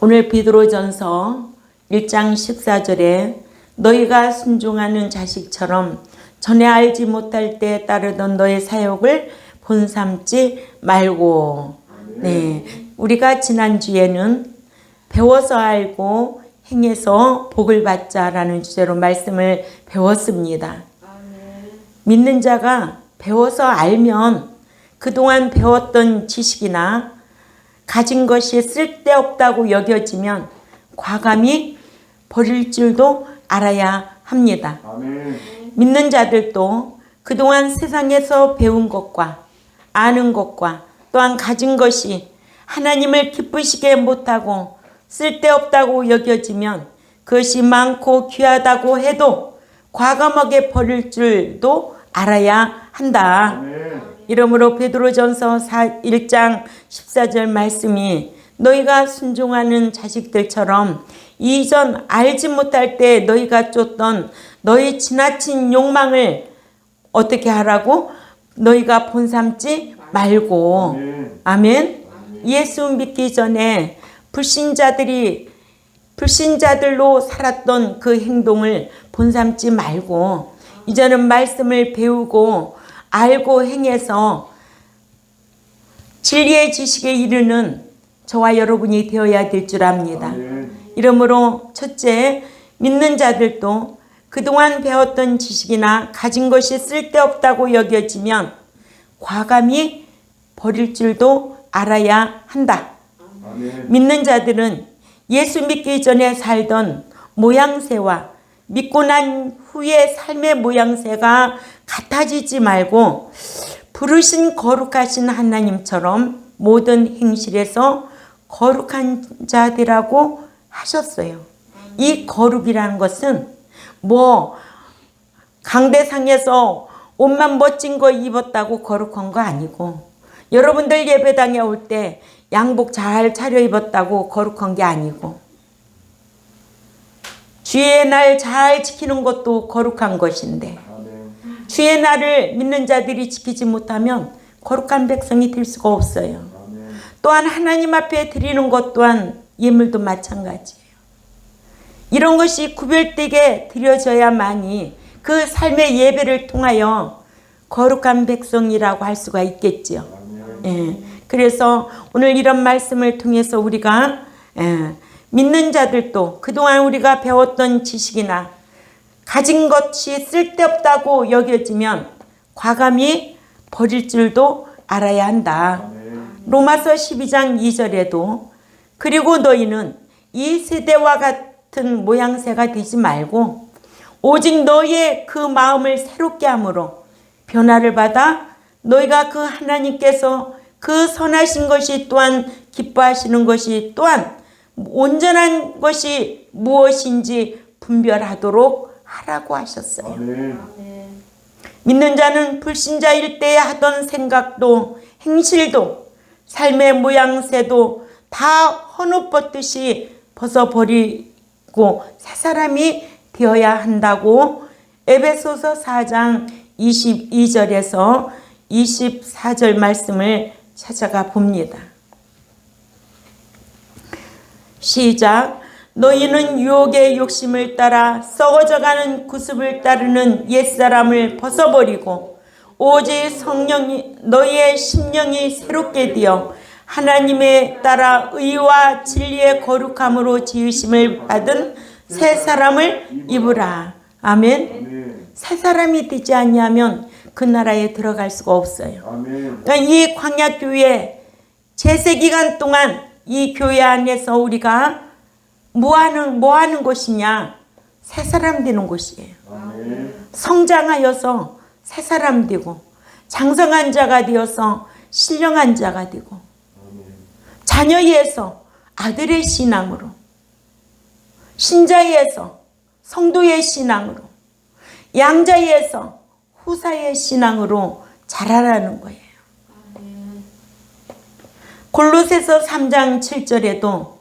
오늘 베드로전서 1장 14절에 너희가 순종하는 자식처럼 전에 알지 못할 때 따르던 너의 사욕을 본삼지 말고. 네, 우리가 지난주에는 배워서 알고 행해서 복을 받자라는 주제로 말씀을 배웠습니다. 믿는 자가 배워서 알면 그동안 배웠던 지식이나 가진 것이 쓸데없다고 여겨지면 과감히 버릴 줄도 알아야 합니다. 아멘. 믿는 자들도 그동안 세상에서 배운 것과 아는 것과 또한 가진 것이 하나님을 기쁘시게 못하고 쓸데없다고 여겨지면 그것이 많고 귀하다고 해도 과감하게 버릴 줄도 알아야 한다. 아멘. 이러므로 베드로전서 1장 14절 말씀이 너희가 순종하는 자식들처럼 이전 알지 못할 때 너희가 쫓던 너희 지나친 욕망을 어떻게 하라고? 너희가 본삼지 말고. 아멘. 아멘. 예수 믿기 전에 불신자들로 살았던 그 행동을 본삼지 말고 이제는 말씀을 배우고 알고 행해서 진리의 지식에 이르는 저와 여러분이 되어야 될 줄 압니다. 아멘. 이러므로 첫째, 믿는 자들도 그동안 배웠던 지식이나 가진 것이 쓸데없다고 여겨지면 과감히 버릴 줄도 알아야 한다. 아멘. 믿는 자들은 예수 믿기 전에 살던 모양새와 믿고 난 후의 삶의 모양새가 같아지지 말고 부르신 거룩하신 하나님처럼 모든 행실에서 거룩한 자들이라고 하셨어요. 이 거룩이라는 것은 강대상에서 옷만 멋진 거 입었다고 거룩한 거 아니고 여러분들 예배당에 올 때 양복 잘 차려입었다고 거룩한 게 아니고 주의 날 잘 지키는 것도 거룩한 것인데 아멘. 주의 날을 믿는 자들이 지키지 못하면 거룩한 백성이 될 수가 없어요. 아멘. 또한 하나님 앞에 드리는 것 또한 예물도 마찬가지예요. 이런 것이 구별되게 드려져야만이 그 삶의 예배를 통하여 거룩한 백성이라고 할 수가 있겠지요. 예. 그래서 오늘 이런 말씀을 통해서 우리가 믿는 자들도 그동안 우리가 배웠던 지식이나 가진 것이 쓸데없다고 여겨지면 과감히 버릴 줄도 알아야 한다. 로마서 12장 2절에도 그리고 너희는 이 세대와 같은 모양새가 되지 말고 오직 너희의 그 마음을 새롭게 함으로 변화를 받아 너희가 그 하나님께서 그 선하신 것이 또한 기뻐하시는 것이 또한 온전한 것이 무엇인지 분별하도록 하라고 하셨어요. 아멘. 믿는 자는 불신자일 때 하던 생각도 행실도 삶의 모양새도 다 헌옷 벗듯이 벗어버리고 새 사람이 되어야 한다고 에베소서 4장 22절에서 24절 말씀을 찾아가 봅니다. 시작. 너희는 유혹의 욕심을 따라 썩어져가는 구습을 따르는 옛사람을 벗어버리고 오직 성령이 너희의 심령이 새롭게 되어 하나님에 따라 의와 진리의 거룩함으로 지으심을 받은 새 사람을 입으라. 아멘. 아멘. 새 사람이 되지 않냐면 그 나라에 들어갈 수가 없어요. 아멘. 그러니까 이 광야교회 제세기간 동안 이 교회 안에서 우리가 뭐 하는 곳이냐? 새 사람 되는 곳이에요. 아멘. 성장하여서 새 사람 되고 장성한 자가 되어서 신령한 자가 되고 자녀에서 아들의 신앙으로 신자에서 성도의 신앙으로 양자에서 후사의 신앙으로 자라라는 거예요. 골로새서 3장 7절에도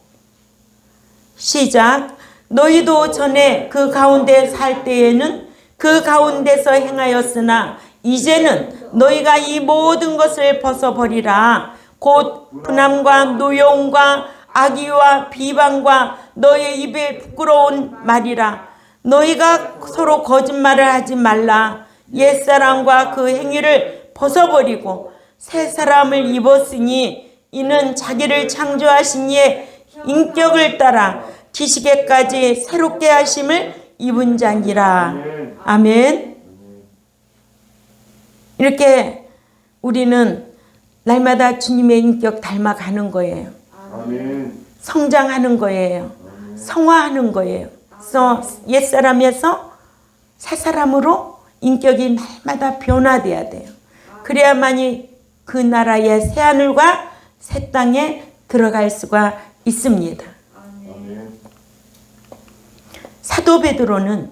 시작. 너희도 전에 그 가운데 살 때에는 그 가운데서 행하였으나 이제는 너희가 이 모든 것을 벗어버리라. 곧 분함과 노여움과 악의와 비방과 너의 입에 부끄러운 말이라. 너희가 서로 거짓말을 하지 말라. 옛사람과 그 행위를 벗어버리고 새 사람을 입었으니 이는 자기를 창조하신 이의 인격을 따라 지식에까지 새롭게 하심을 입은 자니라. 아멘. 이렇게 우리는 날마다 주님의 인격 닮아가는 거예요. 아멘. 성장하는 거예요. 성화하는 거예요. 그래서 옛사람에서 새사람으로 인격이 날마다 변화돼야 돼요. 그래야만이 그 나라의 새하늘과 새 땅에 들어갈 수가 있습니다. 아멘. 사도 베드로는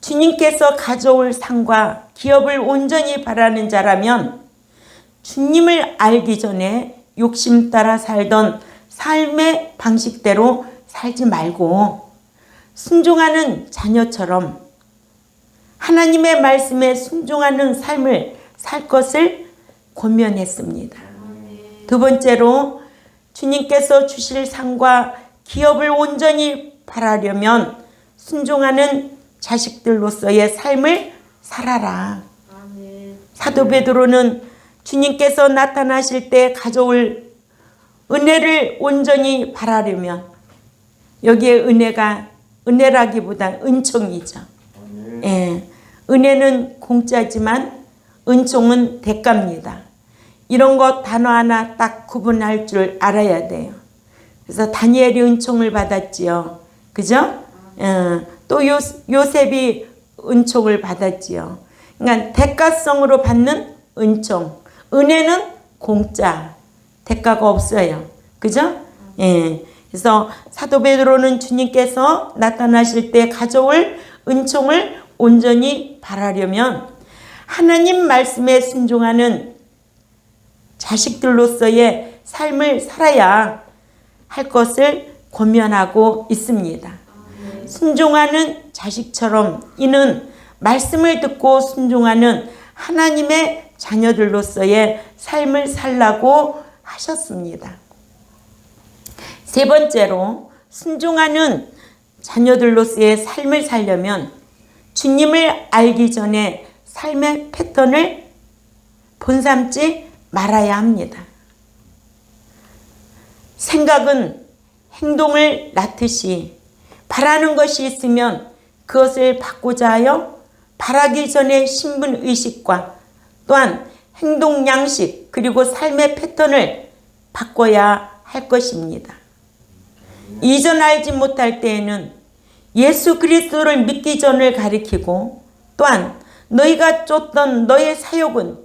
주님께서 가져올 상과 기업을 온전히 바라는 자라면 주님을 알기 전에 욕심 따라 살던 삶의 방식대로 살지 말고 순종하는 자녀처럼 하나님의 말씀에 순종하는 삶을 살 것을 권면했습니다. 두 번째로 주님께서 주실 상과 기업을 온전히 바라려면 순종하는 자식들로서의 삶을 살아라. 사도 베드로는 주님께서 나타나실 때 가져올 은혜를 온전히 바라려면 여기에 은혜라기보다 은총이죠. 예, 은혜는 공짜지만 은총은 대가입니다. 이런 것 단어 하나 딱 구분할 줄 알아야 돼요. 그래서 다니엘이 은총을 받았지요. 그죠? 또 요셉이 은총을 받았지요. 그러니까 대가성으로 받는 은총. 은혜는 공짜. 대가가 없어요. 그죠? 예. 그래서 사도 베드로는 주님께서 나타나실 때 가져올 은총을 온전히 바라려면 하나님 말씀에 순종하는 자식들로서의 삶을 살아야 할 것을 권면하고 있습니다. 순종하는 자식처럼 이는 말씀을 듣고 순종하는 하나님의 자녀들로서의 삶을 살라고 하셨습니다. 세 번째로 순종하는 자녀들로서의 삶을 살려면 주님을 알기 전에 삶의 패턴을 본삼지 말아야 합니다. 생각은 행동을 낳듯이 바라는 것이 있으면 그것을 받고자 하여 바라기 전에 신분의식과 또한 행동 양식 그리고 삶의 패턴을 바꿔야 할 것입니다. 이전 알지 못할 때에는 예수 그리스도를 믿기 전을 가리키고 또한 너희가 쫓던 너의 사욕은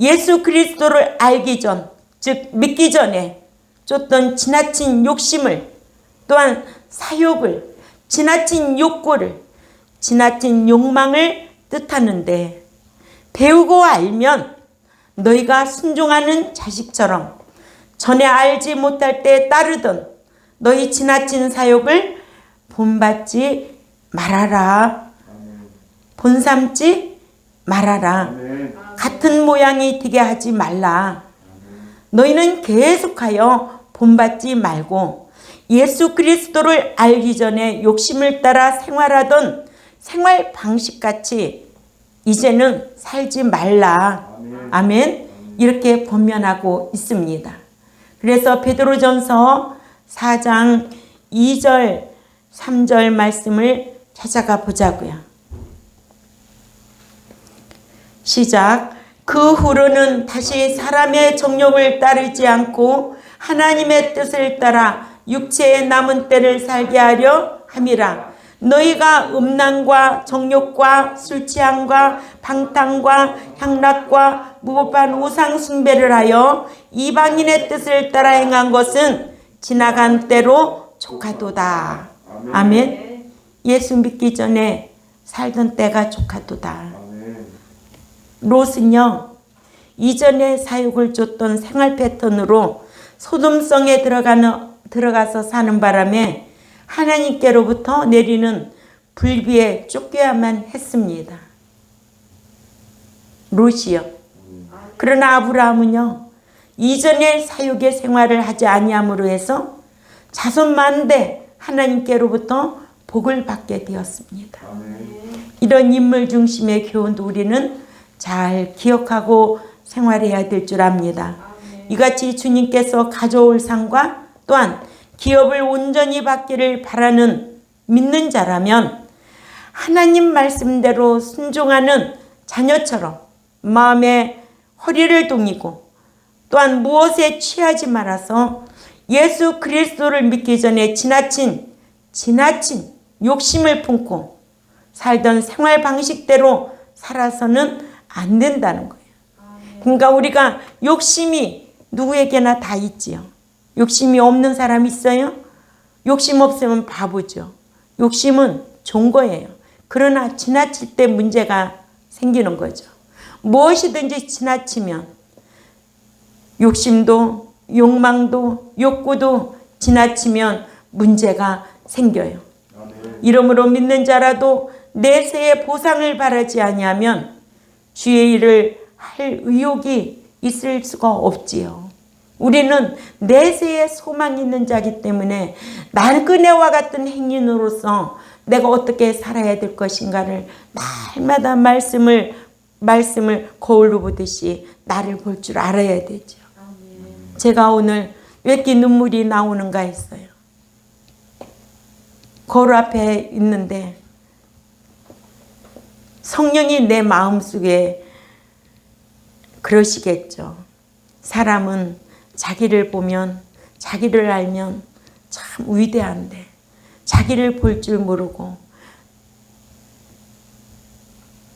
예수 그리스도를 알기 전, 즉 믿기 전에 쫓던 지나친 욕심을 또한 사욕을, 지나친 욕구를, 지나친 욕망을 뜻하는데 배우고 알면 너희가 순종하는 자식처럼 전에 알지 못할 때 따르던 너희 지나친 사욕을 본받지 말아라. 본삼지 말아라. 같은 모양이 되게 하지 말라. 너희는 계속하여 본받지 말고 예수 그리스도를 알기 전에 욕심을 따라 생활하던 생활 방식같이 이제는 살지 말라. 아멘. 이렇게 권면하고 있습니다. 그래서 베드로전서 4장 2절 3절 말씀을 찾아가 보자고요. 시작. 그 후로는 다시 사람의 정욕을 따르지 않고 하나님의 뜻을 따라 육체의 남은 때를 살게 하려 함이라. 너희가 음란과 정욕과 술취함과 방탕과 향락과 무법한 우상 숭배를 하여 이방인의 뜻을 따라 행한 것은 지나간 때로 족하도다. 아멘. 예수 믿기 전에 살던 때가 족하도다. 롯은요, 이전에 사육을 쫓던 생활 패턴으로 소돔성에 들어가서 사는 바람에 하나님께로부터 내리는 불비에 쫓겨야만 했습니다. 롯이요. 그러나 아브라함은요, 이전에 사육의 생활을 하지 아니함으로 해서 자손 많은데 하나님께로부터 복을 받게 되었습니다. 아멘. 이런 인물 중심의 교훈도 우리는 잘 기억하고 생활해야 될 줄 압니다. 이같이 주님께서 가져올 상과 또한 기업을 온전히 받기를 바라는 믿는 자라면 하나님 말씀대로 순종하는 자녀처럼 마음에 허리를 동이고 또한 무엇에 취하지 말아서 예수 그리스도를 믿기 전에 지나친 욕심을 품고 살던 생활 방식대로 살아서는 안 된다는 거예요. 그러니까 우리가 욕심이 누구에게나 다 있지요. 욕심이 없는 사람 있어요? 욕심 없으면 바보죠. 욕심은 좋은 거예요. 그러나 지나칠 때 문제가 생기는 거죠. 무엇이든지 지나치면 욕심도 욕망도 욕구도 지나치면 문제가 생겨요. 이러므로 믿는 자라도 내세의 보상을 바라지 아니하면 주의 일을 할 의욕이 있을 수가 없지요. 우리는 내세에 소망이 있는 자이기 때문에 날그네와 같은 행인으로서 내가 어떻게 살아야 될 것인가를 날마다 말씀을 거울로 보듯이 나를 볼 줄 알아야 되죠. 제가 오늘 왜 이렇게 눈물이 나오는가 했어요. 거울 앞에 있는데 성령이 내 마음속에 그러시겠죠. 사람은 자기를 보면 자기를 알면 참 위대한데 자기를 볼 줄 모르고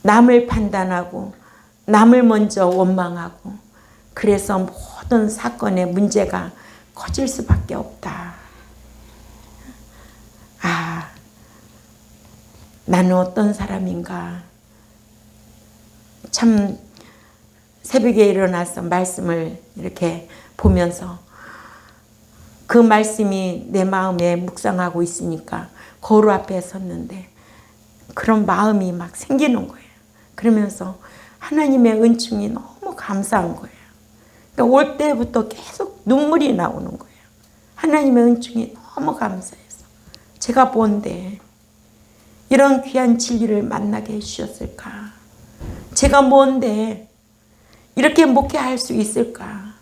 남을 판단하고 남을 먼저 원망하고 그래서 모든 사건의 문제가 커질 수밖에 없다. 아, 나는 어떤 사람인가. 참 새벽에 일어나서 말씀을 이렇게 보면서 그 말씀이 내 마음에 묵상하고 있으니까 거울 앞에 섰는데 그런 마음이 막 생기는 거예요. 그러면서 하나님의 은총이 너무 감사한 거예요. 그러니까 올 때부터 계속 눈물이 나오는 거예요. 하나님의 은총이 너무 감사해서 제가 뭔데 이런 귀한 진리를 만나게 해주셨을까? 제가 뭔데 이렇게 목회할 수 있을까?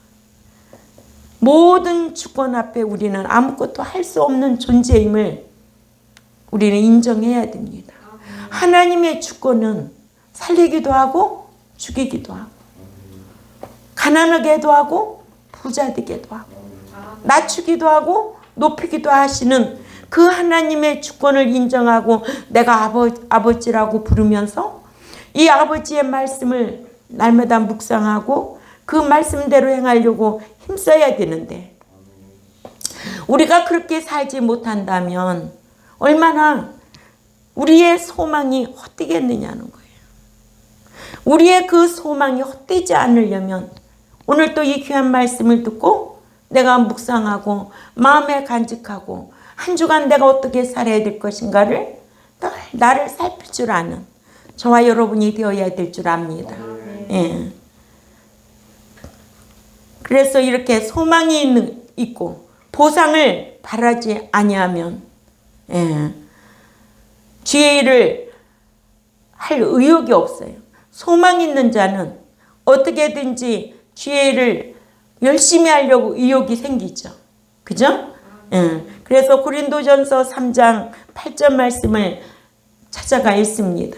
모든 주권 앞에 우리는 아무것도 할 수 없는 존재임을 우리는 인정해야 됩니다. 하나님의 주권은 살리기도 하고 죽이기도 하고 가난하게도 하고 부자 되게도 하고 낮추기도 하고 높이기도 하시는 그 하나님의 주권을 인정하고 내가 아버지라고 부르면서 이 아버지의 말씀을 날마다 묵상하고 그 말씀대로 행하려고 힘써야 되는데 우리가 그렇게 살지 못한다면 얼마나 우리의 소망이 헛되겠느냐는 거예요. 우리의 그 소망이 헛되지 않으려면 오늘 또 이 귀한 말씀을 듣고 내가 묵상하고 마음에 간직하고 한 주간 내가 어떻게 살아야 될 것인가를 늘 나를 살필 줄 아는 저와 여러분이 되어야 될 줄 압니다. 예. 그래서 이렇게 소망이 있고 보상을 바라지 아니하면 주의 일을 할 의욕이 없어요. 소망 있는 자는 어떻게든지 주의 일을 열심히 하려고 의욕이 생기죠. 그죠? 그래서 고린도전서 3장 8절 말씀을 찾아가 있습니다.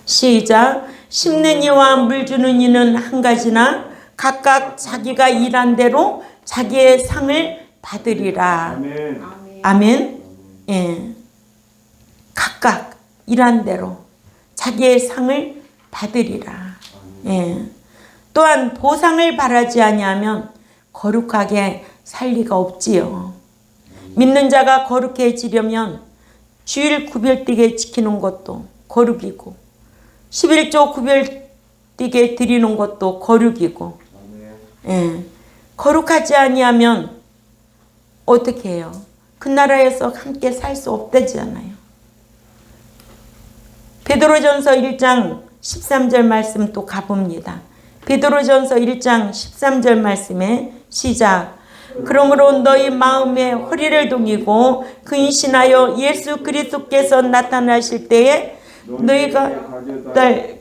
시작. 심는 이와 물 주는 이는 한 가지나 각각 자기가 일한 대로 자기의 상을 받으리라. 아멘. 아멘. 예. 각각 일한 대로 자기의 상을 받으리라. 예. 또한 보상을 바라지 아니하면 거룩하게 살 리가 없지요. 믿는 자가 거룩해지려면 주일 구별되게 지키는 것도 거룩이고 11조 구별되게 드리는 것도 거룩이고 예. 거룩하지 아니하면 어떻게 해요? 그 나라에서 함께 살 수 없다잖아요. 베드로전서 1장 13절 말씀 또 가봅니다. 베드로전서 1장 13절 말씀에 시작. 그러므로 너희 마음에 허리를 동이고 근신하여 예수 그리스도께서 나타나실 때에 너희가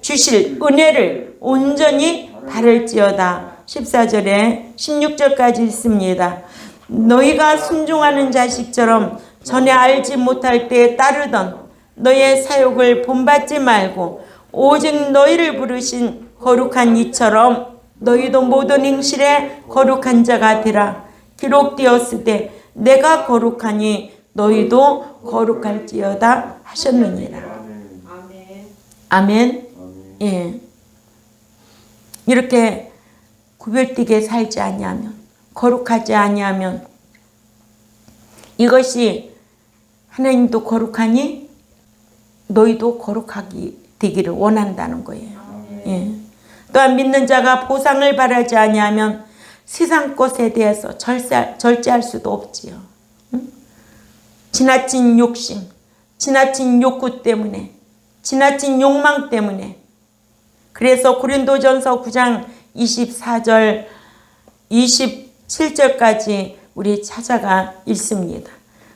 주실 은혜를 온전히 바랄지어다. 14절에 16절까지 있습니다. 너희가 순종하는 자식처럼 전에 알지 못할 때에 따르던 너의 사욕을 본받지 말고 오직 너희를 부르신 거룩한 이처럼 너희도 모든 행실에 거룩한 자가 되라. 기록되었으되 내가 거룩하니 너희도 거룩할지어다 하셨느니라. 아멘. 예. 이렇게 구별되게 살지 아니하면, 거룩하지 아니하면 이것이 하나님도 거룩하니 너희도 거룩하게 되기를 원한다는 거예요. 예. 또한 믿는 자가 보상을 바라지 아니하면 세상 것에 대해서 절제할 수도 없지요. 응? 지나친 욕심, 지나친 욕구 때문에, 지나친 욕망 때문에. 그래서 고린도전서 9장 24절, 27절까지 우리 찾아가 읽습니다.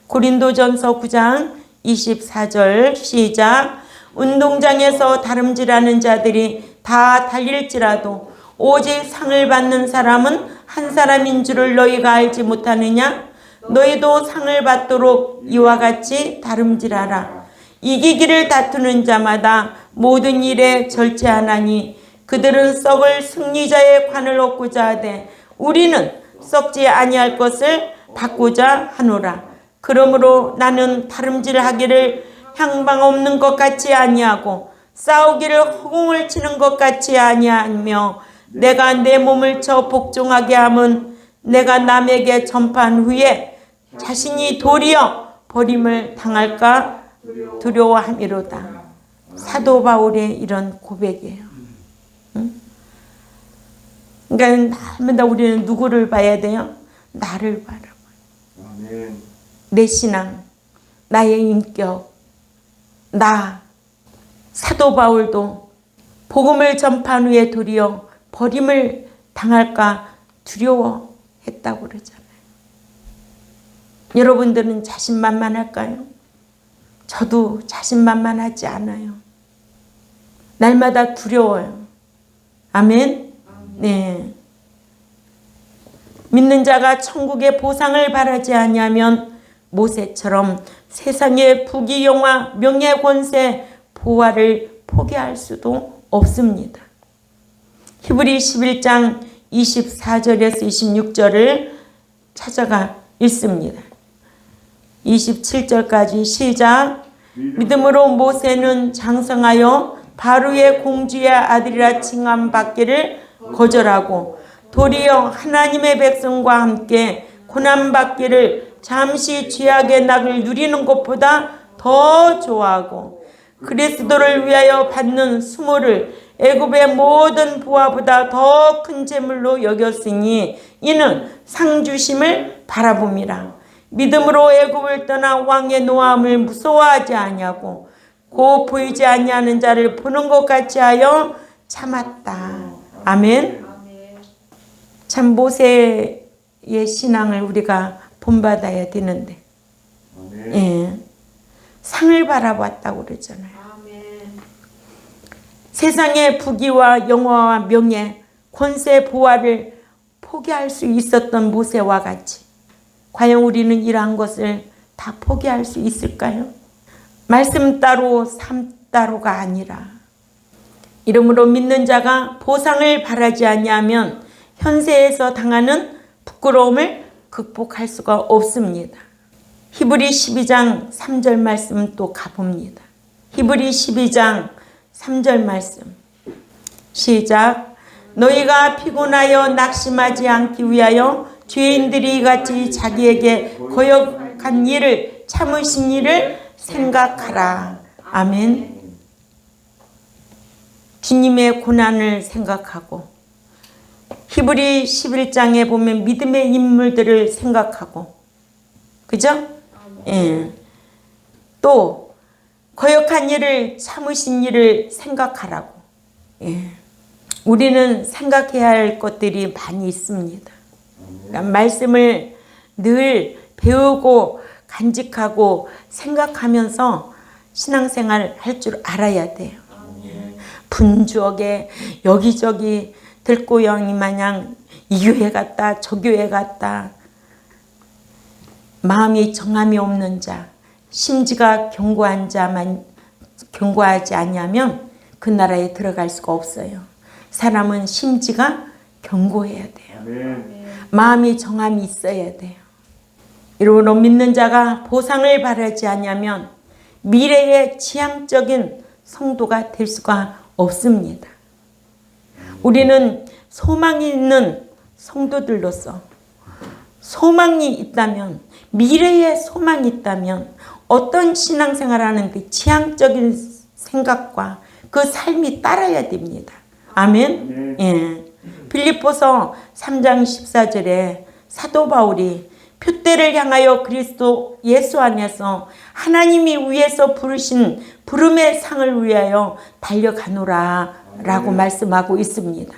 고린도전서 9장 24절 시작. 운동장에서 다름질하는 자들이 다 달릴지라도 오직 상을 받는 사람은 한 사람인 줄을 너희가 알지 못하느냐? 너희도 상을 받도록 이와 같이 다름질하라. 이기기를 다투는 자마다 모든 일에 절제하나니 그들은 썩을 승리자의 관을 얻고자 하되 우리는 썩지 아니할 것을 받고자 하노라. 그러므로 나는 다름질하기를 향방 없는 것 같이 아니하고 싸우기를 허공을 치는 것 같이 아니하며 내가 내 몸을 쳐 복종하게 함은 내가 남에게 전파한 후에 자신이 도리어 버림을 당할까 두려워함이로다. 사도 바울의 이런 고백이에요. 응? 그러니까 날마다 우리는 누구를 봐야 돼요? 나를 바라봐요. 내 신앙, 나의 인격, 나. 사도 바울도 복음을 전파한 후에 도리어 버림을 당할까 두려워했다고 그러잖아요. 여러분들은 자신만만할까요? 저도 자신만만하지 않아요. 날마다 두려워요. 아멘? 네. 믿는 자가 천국의 보상을 바라지 아니하면 모세처럼 세상의 부귀영화, 명예, 권세, 보화를 포기할 수도 없습니다. 히브리 11장 24절에서 26절을 찾아가 읽습니다. 27절까지 시작. 믿음으로 모세는 장성하여 바로의 공주의 아들이라 칭함받기를 거절하고 도리어 하나님의 백성과 함께 고난받기를 잠시 죄악의 낙을 누리는 것보다 더 좋아하고 그리스도를 위하여 받는 수모를 애굽의 모든 부하보다 더 큰 재물로 여겼으니 이는 상주심을 바라봄이라. 믿음으로 애굽을 떠나 왕의 노함을 무서워하지 아니하고 곧 보이지 아니하는 자를 보는 것 같이 하여 참았다. 아멘. 참 모세의 신앙을 우리가 본받아야 되는데 예, 상을 바라봤다고 그러잖아요. 세상의 부귀와 영화와 명예, 권세, 보화를 포기할 수 있었던 모세와 같이 과연 우리는 이러한 것을 다 포기할 수 있을까요? 말씀 따로 삶 따로가 아니라 이러므로 믿는 자가 보상을 바라지 아니하면 현세에서 당하는 부끄러움을 극복할 수가 없습니다. 히브리 12장 3절 말씀 또 가봅니다. 히브리 12장 3절 말씀 시작. 너희가 피곤하여 낙심하지 않기 위하여 죄인들이 같이 자기에게 거역한 일을 참으신 일을 생각하라. 아멘. 주님의 고난을 생각하고 히브리 11장에 보면 믿음의 인물들을 생각하고 그죠? 예. 또 거역한 일을 참으신 일을 생각하라고. 예. 우리는 생각해야 할 것들이 많이 있습니다. 그러니까 말씀을 늘 배우고 간직하고 생각하면서 신앙생활 할 줄 알아야 돼요. 분주하게 여기저기 들고양이 마냥 이 교회 갔다 저 교회 갔다 마음이 정함이 없는 자 심지가 견고한 자만 견고하지 않냐면 그 나라에 들어갈 수가 없어요. 사람은 심지가 견고해야 돼요. 아멘. 마음이 정함이 있어야 돼요. 이러므로 믿는 자가 보상을 바라지 않냐면 미래의 지향적인 성도가 될 수가 없습니다. 우리는 소망이 있는 성도들로서 소망이 있다면 미래에 소망이 있다면 어떤 신앙생활하는 그 지향적인 생각과 그 삶이 따라야 됩니다. 아멘. 예. 빌립보서 3장 14절에 사도 바울이 표대를 향하여 그리스도 예수 안에서 하나님이 위에서 부르신 부름의 상을 위하여 달려가노라 라고 말씀하고 있습니다.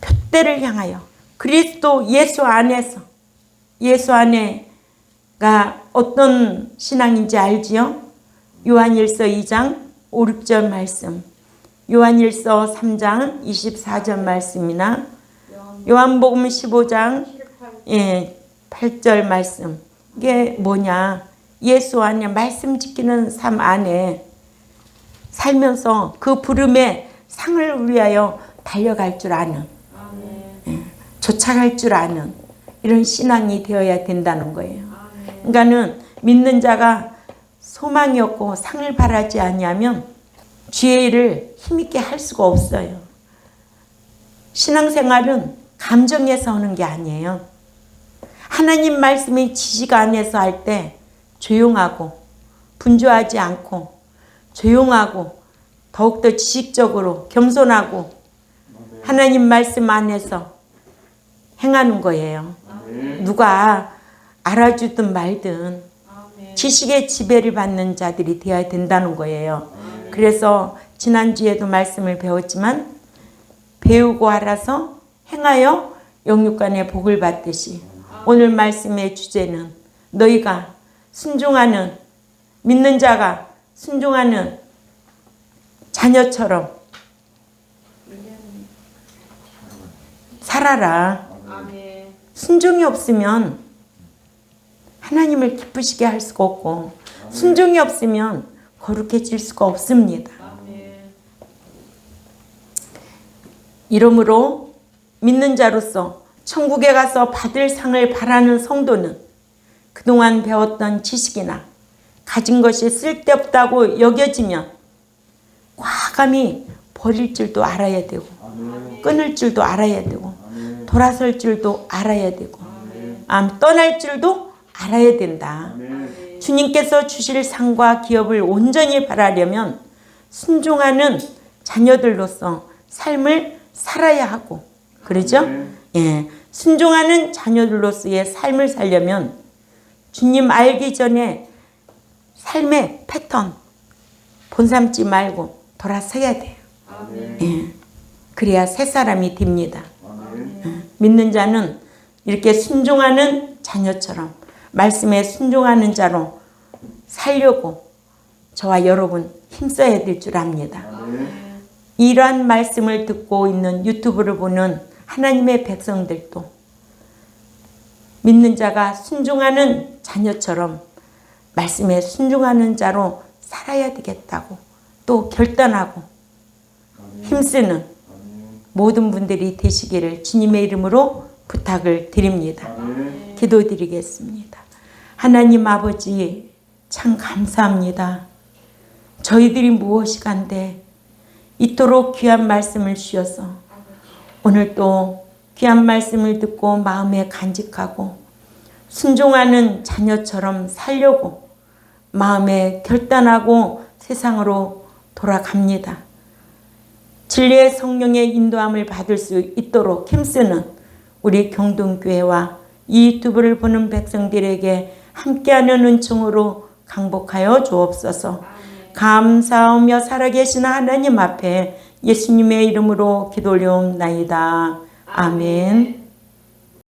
표대를 향하여 그리스도 예수 안에서 예수 안에가 어떤 신앙인지 알지요? 요한일서 2장 5, 6절 말씀 요한일서 3장 24절 말씀이나 요한복음 15장 8절 말씀 이게 뭐냐 예수 안에 말씀 지키는 삶 안에 살면서 그 부름의 상을 위하여 달려갈 줄 아는 쫓아갈 줄 아는 이런 신앙이 되어야 된다는 거예요. 그러니까는 믿는 자가 소망이 없고 상을 바라지 않냐면 주의 일을 힘있게 할 수가 없어요. 신앙생활은 감정에서 오는 게 아니에요. 하나님 말씀의 지식 안에서 할 때 조용하고 분주하지 않고 조용하고 더욱더 지식적으로 겸손하고 하나님 말씀 안에서 행하는 거예요. 누가 알아주든 말든 지식의 지배를 받는 자들이 되어야 된다는 거예요. 그래서 지난주에도 말씀을 배웠지만 배우고 알아서 행하여 영육간의 복을 받듯이 오늘 말씀의 주제는 너희가 순종하는 믿는 자가 순종하는 자녀처럼 살아라. 순종이 없으면 하나님을 기쁘시게 할 수가 없고 순종이 없으면 거룩해질 수가 없습니다. 이러므로 믿는 자로서 천국에 가서 받을 상을 바라는 성도는 그동안 배웠던 지식이나 가진 것이 쓸데없다고 여겨지면 과감히 버릴 줄도 알아야 되고 끊을 줄도 알아야 되고 돌아설 줄도 알아야 되고 떠날 줄도 알아야 된다. 주님께서 주실 상과 기업을 온전히 바라려면 순종하는 자녀들로서 삶을 살아야 하고 그러죠? 예, 순종하는 자녀들로서의 삶을 살려면 주님 알기 전에 삶의 패턴 본삼지 말고 돌아서야 돼요. 예, 그래야 새 사람이 됩니다. 믿는 자는 이렇게 순종하는 자녀처럼 말씀에 순종하는 자로 살려고 저와 여러분 힘써야 될 줄 압니다. 이러한 말씀을 듣고 있는 유튜브를 보는 하나님의 백성들도 믿는 자가 순종하는 자녀처럼 말씀에 순종하는 자로 살아야 되겠다고 또 결단하고 힘쓰는 모든 분들이 되시기를 주님의 이름으로 부탁을 드립니다. 기도드리겠습니다. 하나님 아버지 참 감사합니다. 저희들이 무엇이간데 이토록 귀한 말씀을 주셔서 오늘 또 귀한 말씀을 듣고 마음에 간직하고 순종하는 자녀처럼 살려고 마음에 결단하고 세상으로 돌아갑니다. 진리의 성령의 인도함을 받을 수 있도록 힘쓰는 우리 경동교회와 이 유튜브를 보는 백성들에게 함께하는 은총으로 강복하여 주옵소서. 감사하며 살아계신 하나님 앞에 예수님의 이름으로 기도 올려옵나이다. 아멘.